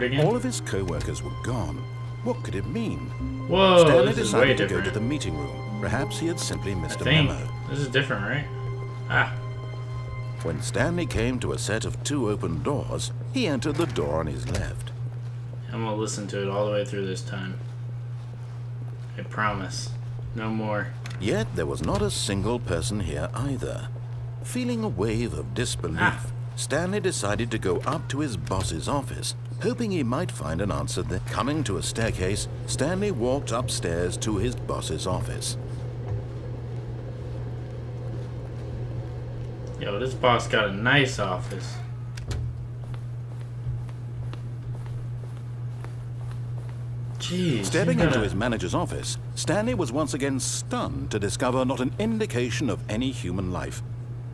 again? All of his co-workers were gone. What could it mean? Whoa, Stanley this is way decided to different. go to the meeting room. Perhaps he had simply missed a think memo. this is different, right? Ah. When Stanley came to a set of 2 open doors, he entered the door on his left. I'm gonna listen to it all the way through this time. I promise. No more. Yet there was not a single person here either. Feeling a wave of disbelief, Stanley decided to go up to his boss's office, hoping he might find an answer there. Coming to a staircase, Stanley walked upstairs to his boss's office. Yo, this boss got a nice office. Jeez. Stepping into his manager's office, Stanley was once again stunned to discover not an indication of any human life.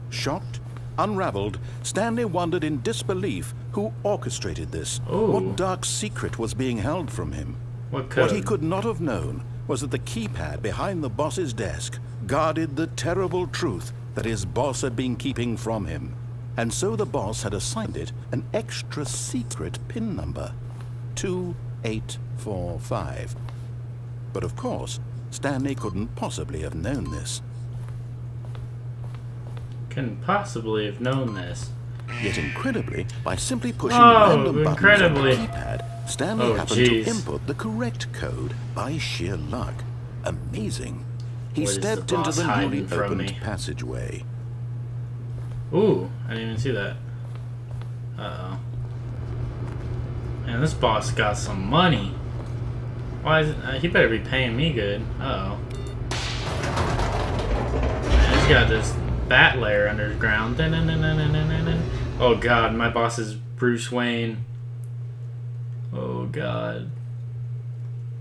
Shocked, unraveled, Stanley wondered in disbelief who orchestrated this. Ooh. What dark secret was being held from him? What he could not have known was that the keypad behind the boss's desk guarded the terrible truth that his boss had been keeping from him. And so the boss had assigned it an extra secret PIN number, 2845. But of course, Stanley couldn't possibly have known this. Couldn't possibly have known this. Yet incredibly, by simply pushing random buttons on the incredibly. keypad, Stanley happened to input the correct code by sheer luck. Amazing. He stepped into the newly opened passageway. Ooh, I didn't even see that. Uh-oh. Man, this boss got some money. Why is it? He better be paying me good. Uh-oh. Man, he's got this bat lair underground. Oh god, my boss is Bruce Wayne. Oh god.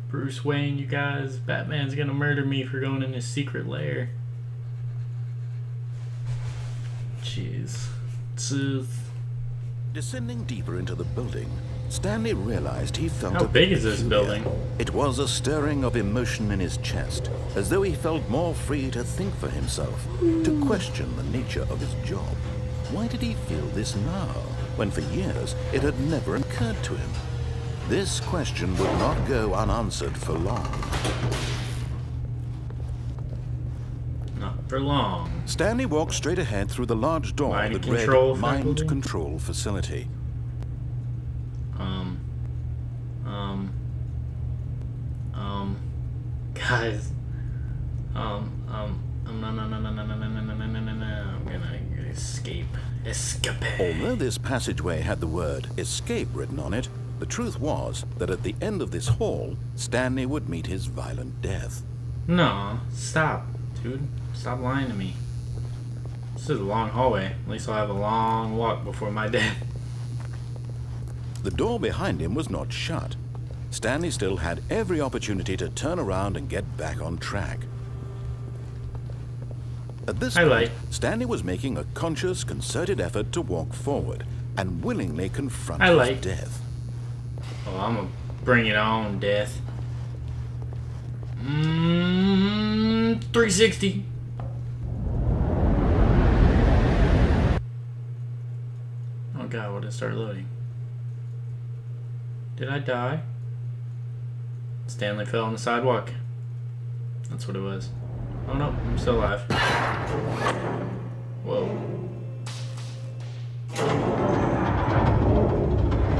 Bruce Wayne, you guys. Batman's gonna murder me for going in his secret lair. Jeez. Descending deeper into the building, Stanley realized he felt How big is this building? It was a stirring of emotion in his chest, as though he felt more free to think for himself, to question the nature of his job. Why did he feel this now, when for years it had never occurred to him? This question would not go unanswered for long. Not for long. Stanley walked straight ahead through the large door that read Mind Control Facility. Guys. No. I'm gonna escape. Escape. Although this passageway had the word escape written on it, the truth was that at the end of this hall, Stanley would meet his violent death. No, stop, dude. Stop lying to me. This is a long hallway. At least I'll have a long walk before my death. The door behind him was not shut. Stanley still had every opportunity to turn around and get back on track. At this point, Stanley was making a conscious, concerted effort to walk forward and willingly confront his death. Oh, I'm gonna bring it on, death. 360. Oh god, what did it start loading? Did I die? Stanley fell on the sidewalk. That's what it was. Oh no, I'm still alive. Whoa.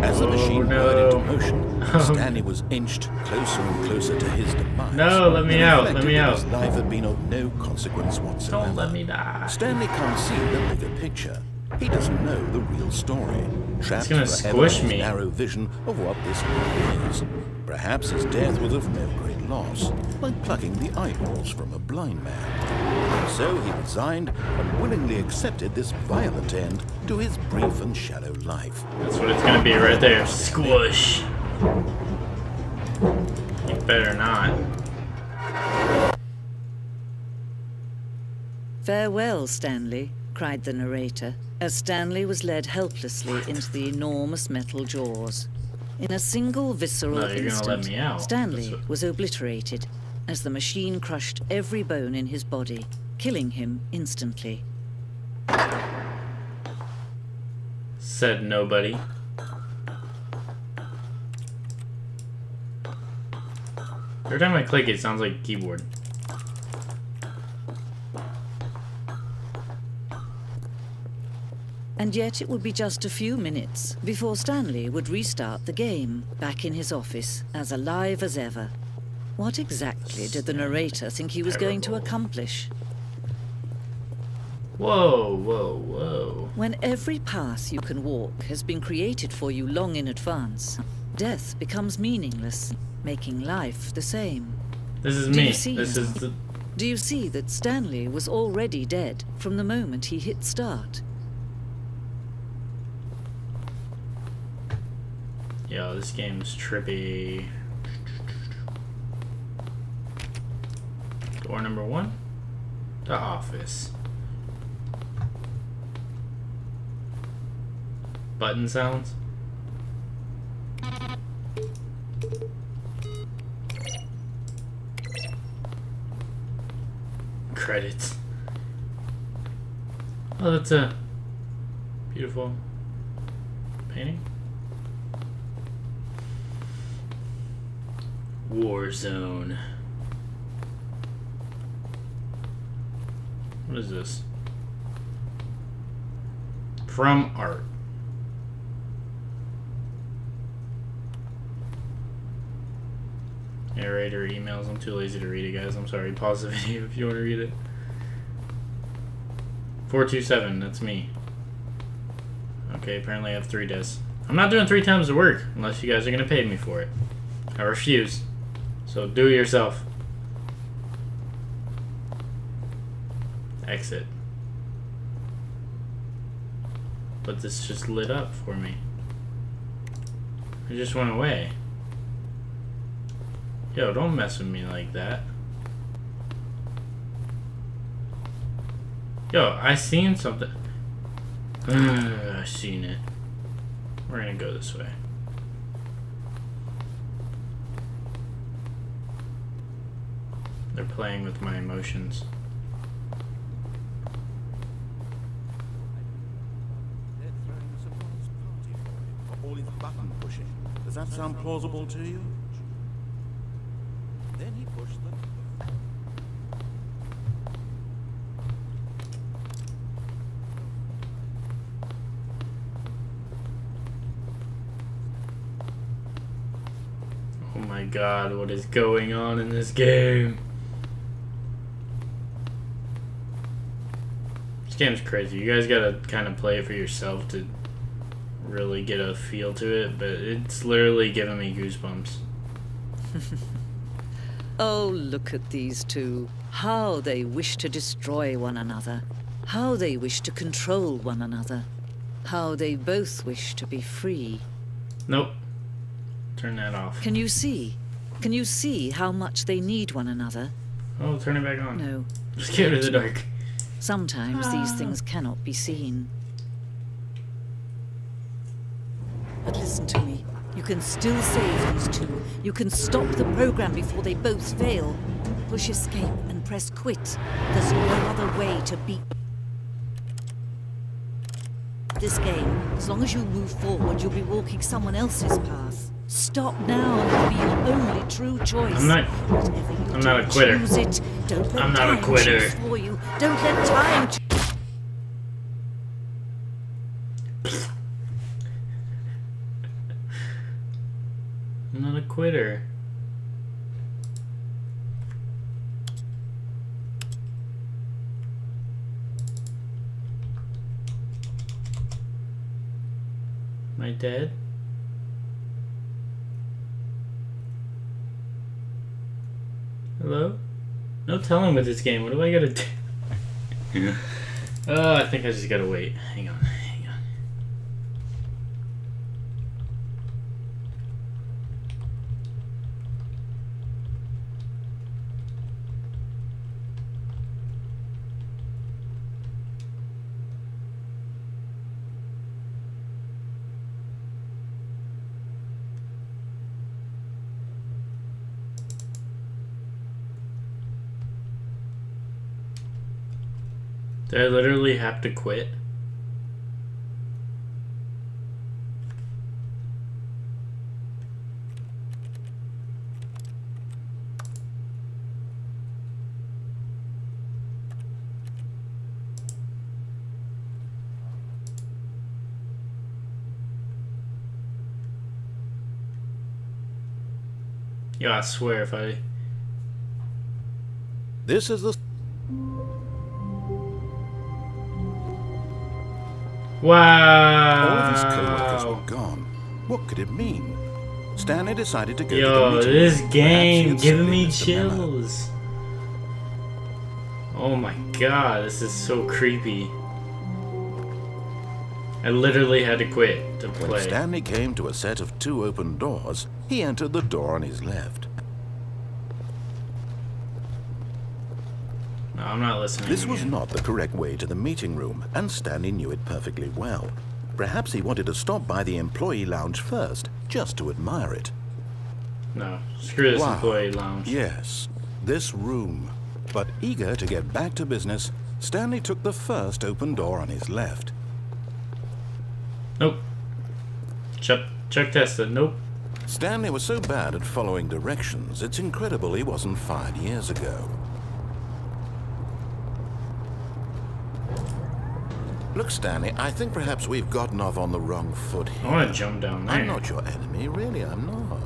As the machine whirred into motion, Stanley was inched closer and closer to his demise. No, let me out, let me out. His life had been of no consequence whatsoever. Don't let me die. Stanley can't see the bigger picture. He doesn't know the real story. Trapped forever in his narrow vision of what this world is. Perhaps his death was of no great loss, like plucking the eyeballs from a blind man. So he resigned and willingly accepted this violent end to his brief and shallow life. That's what it's gonna be right there. Squish. You better not. Farewell, Stanley, cried the narrator, as Stanley was led helplessly into the enormous metal jaws. In a single visceral instant, Stanley was obliterated as the machine crushed every bone in his body, killing him instantly. Said nobody. Every time I click, it sounds like a keyboard. And yet it would be just a few minutes before Stanley would restart the game, back in his office, as alive as ever. What exactly did the narrator think he was going to accomplish? Whoa, whoa, whoa. When every path you can walk has been created for you long in advance, death becomes meaningless, making life the same. This is me. This is the... Do you see that Stanley was already dead from the moment he hit start? Yo, this game's trippy. Door number 1. The office. Button sounds. Credits. Oh, that's a beautiful painting. Warzone. What is this? From art. Narrator emails. I'm too lazy to read it, guys. I'm sorry. Pause the video if you want to read it. 427. That's me. Okay, apparently I have 3 discs. I'm not doing 3 times the work unless you guys are going to pay me for it. I refuse. So do it yourself. Exit. But this just lit up for me. It just went away. Yo, don't mess with me like that. Yo, I seen something. I seen it. We're gonna go this way. They're playing with my emotions. They're throwing a surprise party for all his button pushing. Does that sound plausible to you? Then he pushed them. Oh my god, what is going on in this game? This game's crazy. You guys gotta kind of play it for yourself to really get a feel to it, but it's literally giving me goosebumps. Oh, look at these two. How they wish to destroy one another. How they wish to control one another. How they both wish to be free. Nope. Turn that off. Can you see? Can you see how much they need one another? Oh, turn it back on. No. I'm scared of the dark. Sometimes these things cannot be seen. But listen to me. You can still save these two. You can stop the program before they both fail. Push escape and press quit. There's no other way to beat this game. As long as you move forward, you'll be walking someone else's path. Stop now and it'll be your only true choice. I'm not a quitter. Choose it. Don't let I'm not a time quitter. choose for you. Don't let time choose. I'm not a quitter. Am I dead? Hello? No telling with this game. What do I gotta do? Oh, I think I just gotta wait. Hang on. Did I literally have to quit? Yeah, I swear if I... This is the... Wow! All of his co-workers were gone. What could it mean? Stanley decided to go to the Yo, meeting. this game Perhaps giving me missed the memo. chills. Oh my god, this is so creepy. I literally had to quit to play. When Stanley came to a set of 2 open doors, he entered the door on his left. No, I'm not listening. This was again. not the correct way to the meeting room, and Stanley knew it perfectly well. Perhaps he wanted to stop by the employee lounge first, just to admire it. No, screw this Wow. employee lounge. Yes, this room. But eager to get back to business, Stanley took the first open door on his left. Nope. Chuck tested. Nope. Stanley was so bad at following directions, it's incredible he wasn't fired years ago. Look, Stanley, I think perhaps we've gotten off on the wrong foot here. I want to jump down there. I'm not your enemy, really, I'm not.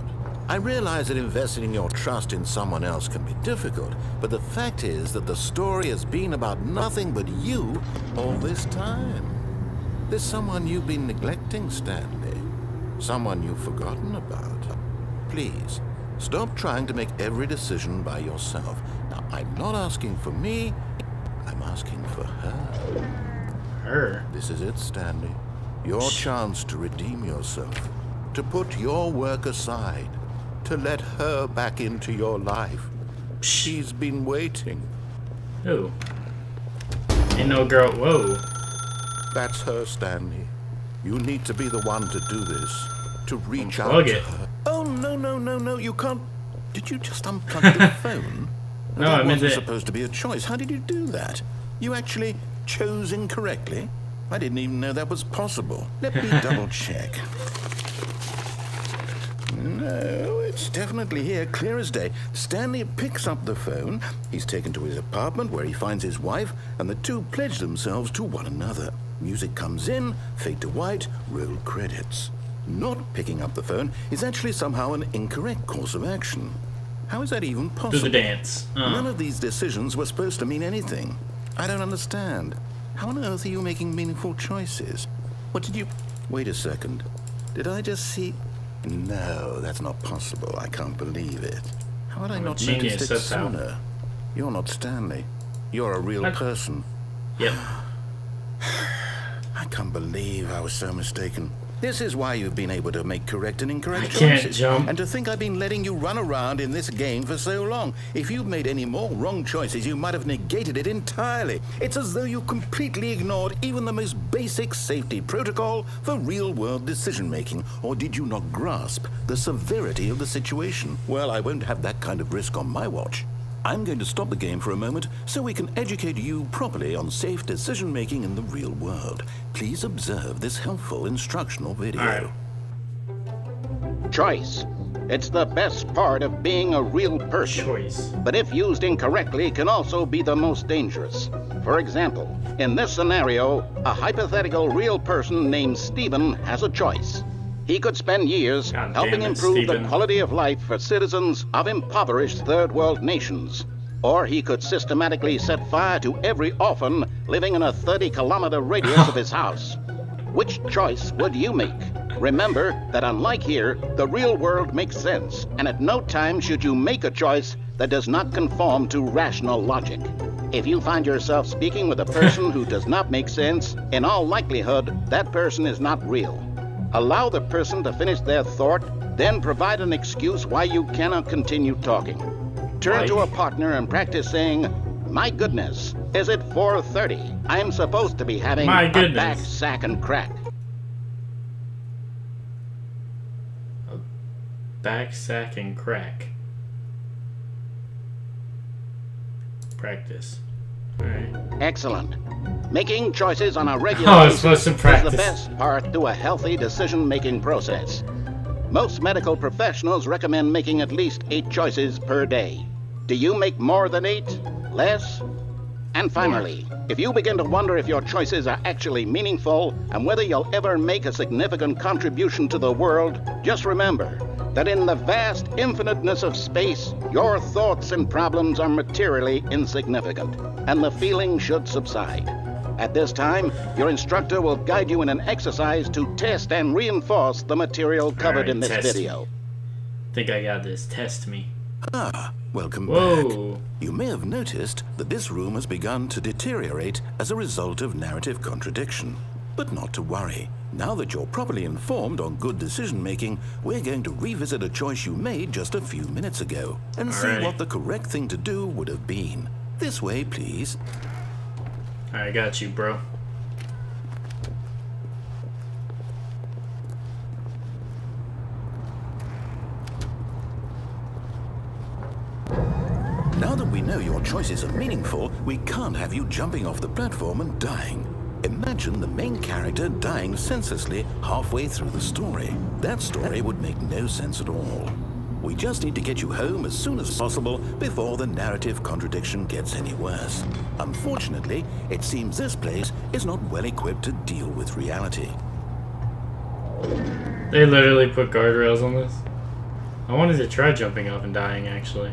I realize that investing your trust in someone else can be difficult, but the fact is that the story has been about nothing but you all this time. There's someone you've been neglecting, Stanley. Someone you've forgotten about. Please, stop trying to make every decision by yourself. Now, I'm not asking for me, I'm asking for her. Her? This is it, Stanley. Your chance to redeem yourself. To put your work aside. To let her back into your life. She's been waiting. Who? Ain't no girl. Whoa. That's her, Stanley. You need to be the one to do this. To reach out Unplug to it. her. Oh, no, you can't. Did you just unplug the phone? No, that I meant wasn't it. supposed to be a choice. How did you do that? You actually chose incorrectly? I didn't even know that was possible. Let me double check. No, it's definitely here, clear as day. Stanley picks up the phone. He's taken to his apartment where he finds his wife, and the two pledge themselves to one another. Music comes in, fade to white, roll credits. Not picking up the phone is actually somehow an incorrect course of action. How is that even possible? Do the dance. None of these decisions were supposed to mean anything. I don't understand. How on earth are you making meaningful choices? What did you... Wait a second. Did I just see... No, that's not possible. I can't believe it. How had I not noticed it sooner? You're not Stanley. You're a real person. Yep. I can't believe I was so mistaken. This is why you've been able to make correct and incorrect choices. I can't jump. And to think I've been letting you run around in this game for so long. If you'd made any more wrong choices, you might have negated it entirely. It's as though you completely ignored even the most basic safety protocol for real-world decision-making. Or did you not grasp the severity of the situation? Well, I won't have that kind of risk on my watch. I'm going to stop the game for a moment so we can educate you properly on safe decision-making in the real world. Please observe this helpful instructional video. Choice. It's the best part of being a real person. Choice. But if used incorrectly, can also be the most dangerous. For example, in this scenario, a hypothetical real person named Stephen has a choice. He could spend years helping improve the quality of life for citizens of impoverished third world nations. Or he could systematically set fire to every orphan living in a 30-kilometer radius of his house. Which choice would you make? Remember that unlike here, the real world makes sense, and at no time should you make a choice that does not conform to rational logic. If you find yourself speaking with a person who does not make sense, in all likelihood, that person is not real. Allow the person to finish their thought, then provide an excuse why you cannot continue talking. Turn to a partner and practice saying, "My goodness, is it 4:30? I'm supposed to be having a back, sack, and crack." A back, sack, and crack. Practice. Alright. Excellent. Making choices on a regular basis is the best part to a healthy decision-making process. Most medical professionals recommend making at least 8 choices per day. Do you make more than 8? Less? And finally, if you begin to wonder if your choices are actually meaningful and whether you'll ever make a significant contribution to the world, just remember, that in the vast infiniteness of space, your thoughts and problems are materially insignificant, and the feeling should subside. At this time, your instructor will guide you in an exercise to test and reinforce the material covered in this video. Think I got this. Test me. Ah, welcome back. You may have noticed that this room has begun to deteriorate as a result of narrative contradiction. But not to worry. Now that you're properly informed on good decision-making, we're going to revisit a choice you made just a few minutes ago and see what the correct thing to do would have been. This way, please. I got you, bro. Now that we know your choices are meaningful, we can't have you jumping off the platform and dying. Imagine the main character dying senselessly halfway through the story. That story would make no sense at all. We just need to get you home as soon as possible before the narrative contradiction gets any worse. Unfortunately, it seems this place is not well equipped to deal with reality. They literally put guardrails on this. I wanted to try jumping off and dying, actually.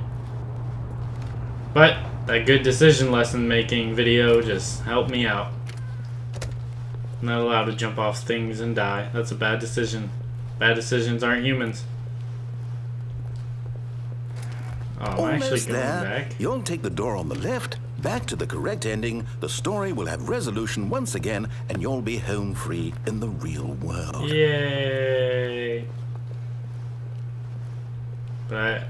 But that good decision lesson making video just helped me out. I'm not allowed to jump off things and die. That's a bad decision. Bad decisions aren't humans. Oh, I'm actually going back. You'll take the door on the left, back to the correct ending. The story will have resolution once again, and you'll be home free in the real world. Yay! But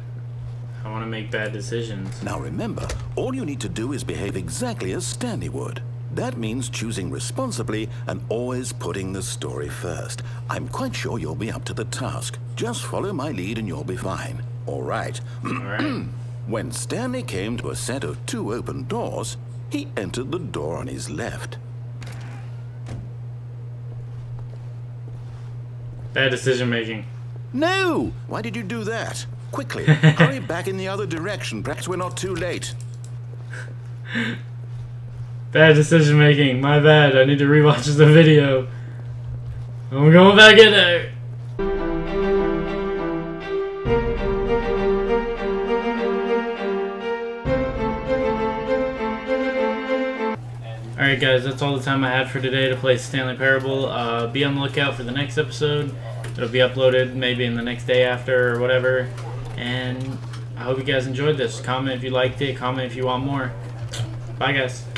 I want to make bad decisions. Now remember, all you need to do is behave exactly as Stanley would. That means choosing responsibly and always putting the story first. I'm quite sure you'll be up to the task. Just follow my lead and you'll be fine. All right. When Stanley came to a set of 2 open doors, he entered the door on his left. Bad decision making. No! Why did you do that? Quickly, hurry back in the other direction. Perhaps we're not too late. Bad decision making. My bad. I need to rewatch the video. I'm going back in there. Alright guys, that's all the time I had for today to play Stanley Parable. Be on the lookout for the next episode. It'll be uploaded maybe in the next day after or whatever. And I hope you guys enjoyed this. Comment if you liked it. Comment if you want more. Bye guys.